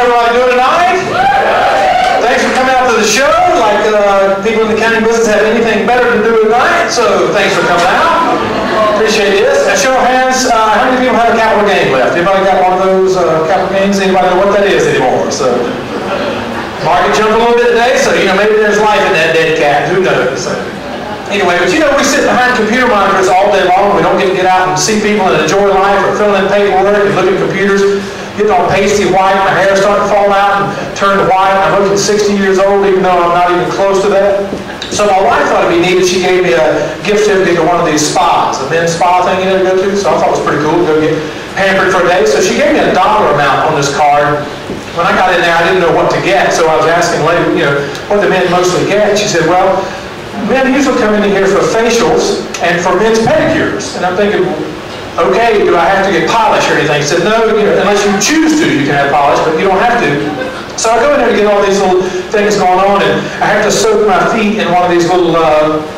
everybody doing tonight? Thanks for coming out to the show. Like people in the county business have anything better to do tonight, so thanks for coming out. Appreciate this. A show of hands, how many people have a capital gain left? Anybody got one of those capital gains? Anybody know what that is anymore? So, market jumped a little bit today, so maybe there's life in that dead cat. Who knows? So, anyway, but we sit behind computer monitors all day long. We don't get to get out and see people and enjoy life or fill in paperwork and look at computers. Getting all pasty white, my hair's starting to fall out and turn to white. I'm looking 60 years old, even though I'm not even close to that. So my wife thought it'd be neat if she gave me a gift certificate to one of these spas, a men's spa thing you go to. So I thought it was pretty cool to go get pampered for a day. So she gave me a dollar amount on this card. When I got in there, I didn't know what to get, so I was asking the lady, what the men mostly get. She said, well, men usually come in here for facials and for men's pedicures. And I'm thinking, okay, do I have to get polish or anything? He said, no, unless you choose to, you can have polish, but you don't have to. So I go in there to get all these little things going on, and I have to soak my feet in one of these little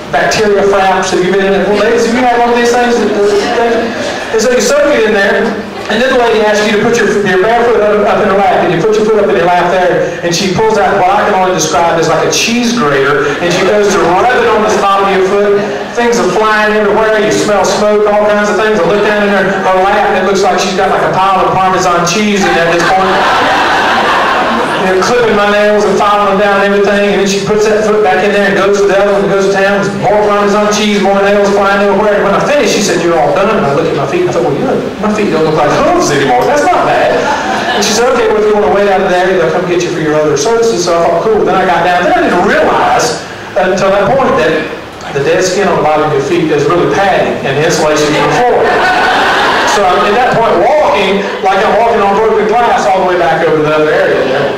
bacteria fraps. Have you been in it? Well, ladies, have you had one of these things? And so you soak it in there, and then the lady asks you to put your bare foot up in her lap, and you put your foot up in your lap there, and she pulls out what I can only describe as like a cheese grater, and she goes to rub it on the bottom of your foot. Things are flying everywhere. You smell smoke, all kinds of things. I look down in her lap, and it looks like she's got like a pile of Parmesan cheese in there at this point. Clipping my nails and filing them down and everything, and then she puts that foot back in there and goes to the other one and goes to town. There's more Parmesan cheese, more nails flying everywhere. And when I finished, she said, you're all done. And I looked at my feet and I thought, well, my feet don't look like hooves anymore. That's not bad. And she said, okay, well, if you want to wait out of there, they'll come get you for your other services. So I thought, cool. Then I got down there. I didn't realize until that point that the dead skin on the bottom of your feet is really padding and insulation from the floor. So I'm at that point walking like I'm walking on broken glass all the way back over the other area there.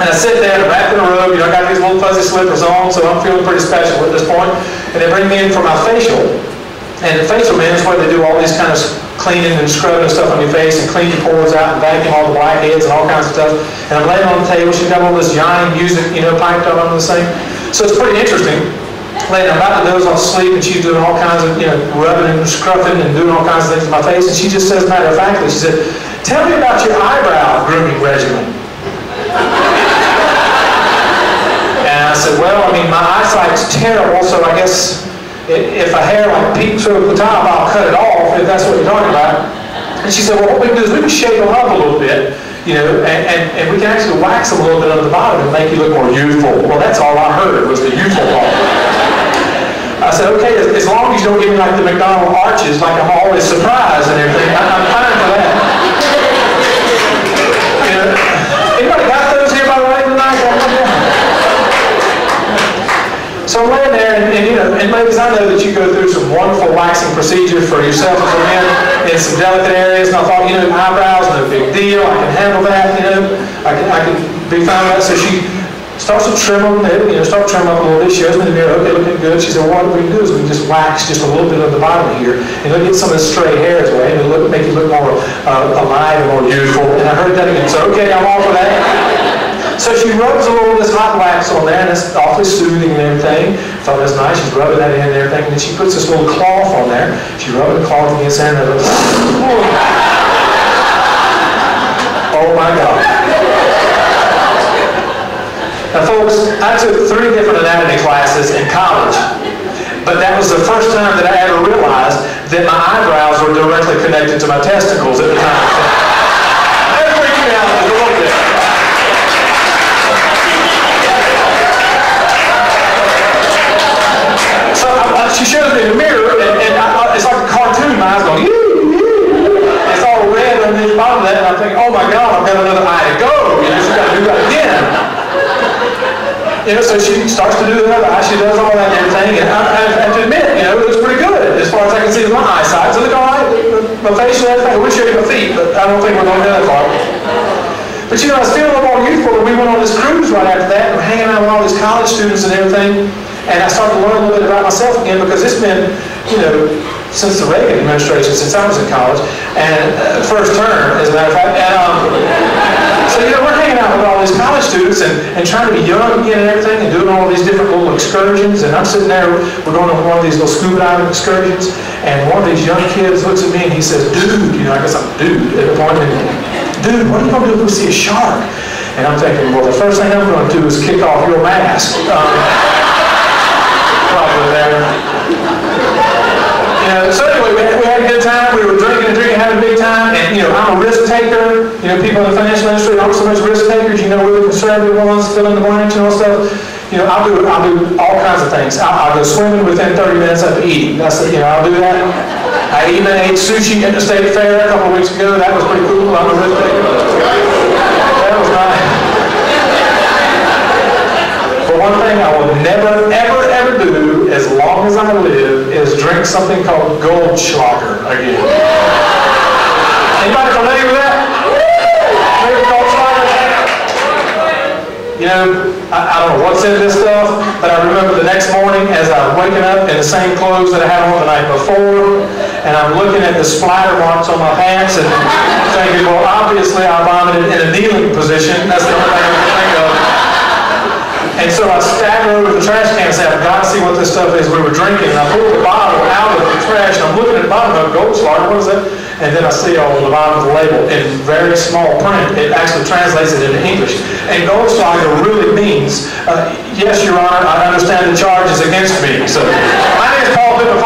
And I sit there, wrapped in a robe, I got these little fuzzy slippers on, so I'm feeling pretty special at this point. And they bring me in for my facial. And the facial man is where they do all these kind of cleaning and scrubbing and stuff on your face and clean your pores out and vacuum all the blackheads and all kinds of stuff. And I'm laying on the table, she's got all this Yanni music, piped up on the thing. So it's pretty interesting. Later, I'm about to doze off sleep, and she's doing all kinds of, rubbing and scruffing and doing all kinds of things to my face. And she just says, matter of factly, she said, tell me about your eyebrow grooming regimen. And I said, well, my eyesight's terrible, so I guess if a hair like peeks over the top, I'll cut it off, if that's what you're talking about. And she said, well, what we can do is we can shave them up a little bit, and we can actually wax them a little bit on the bottom and make you look more youthful. Well, that's all I heard was the youthful part. I said, okay, as long as you don't give me like the McDonald's arches, like I'm always surprised and everything, I'm fine for that. Anybody got those here by the way tonight? So I'm laying there, and ladies, I know that you go through some wonderful waxing procedures for yourself and for men in some delicate areas, and I thought, eyebrows, no big deal, I can handle that, I can be fine with that. So she starts to trim them, start trimming them a little bit. She shows me the mirror, okay, looking good. She said, well, what we can do is we can just wax just a little bit of the bottom here, and it'll get some of the stray hairs away, and it'll make you look more alive and more youthful. And I heard that again, so okay, I'm all for that. So she rubs a little of this hot wax on there, and it's awfully soothing and everything. I thought that's nice. She's rubbing that in and everything, and then she puts this little cloth on there. She rubs the cloth against there, and oh my God. Now folks, I took 3 different anatomy classes in college, but that was the first time that I ever realized that my eyebrows were directly connected to my testicles at the time. That freaked me out a little bit. So she shows me the mirror, and it's like a cartoon. My eyes going, it's all red on the bottom of that, and I'm thinking, oh my God, I've got another eye to go. She's got to do that again. So she starts to do the other eye. She does all that and everything, and I have to admit, it looks pretty good as far as I can see with my eyesight. So look all right, my facial, everything. I would show you my feet, but I don't think we're going to go that far. But I was feeling a little more youthful, and we went on this cruise right after that, and we're hanging out with all these college students and everything. And I started to learn a little bit about myself again, because it's been, since the Reagan administration, since I was in college, and first term, as a matter of fact. And so we're hanging out with all these college students and trying to be young again and everything, and doing all these different little excursions. And I'm sitting there, we're going on one of these little scuba diving excursions, and one of these young kids looks at me and he says, dude, I guess I'm dude at the point, and dude, what are you going to do if we see a shark? And I'm thinking, well, the first thing I'm going to do is kick off your mask. Probably there. So anyway, we had a good time. We were drinking, having a big time. And, I'm a risk taker. People in the financial industry aren't so much risk takers. We're the conservative ones, fill in the blanks, stuff. I'll do all kinds of things. I'll go swimming within 30 minutes of eating. I'll do that. I even ate sushi at the state fair a couple of weeks ago. That was pretty cool. I'm a risk taker. That was nice. But one thing I will never, ever, ever do as long as I live is drink something called Goldschlager again. Anybody familiar with that? Maybe Goldschlager? I don't know what's in this stuff, but I remember the next morning as I was waking up in the same clothes that I had on the night before, and I'm looking at the splatter marks on my pants and thinking, well, obviously I vomited in a kneeling position. That's the only thing I can think of. And so I stagger over to the trash can and say, I've got to see what this stuff is we were drinking. And I pulled the bottle out of the trash, and I'm looking at the bottom of Goldschlager, what is that? And then I see on the bottom of the label in very small print, it actually translates it into English. And Goldschlager really means, yes, Your Honor, I understand the charge is against me. So my name is Paul Pittman.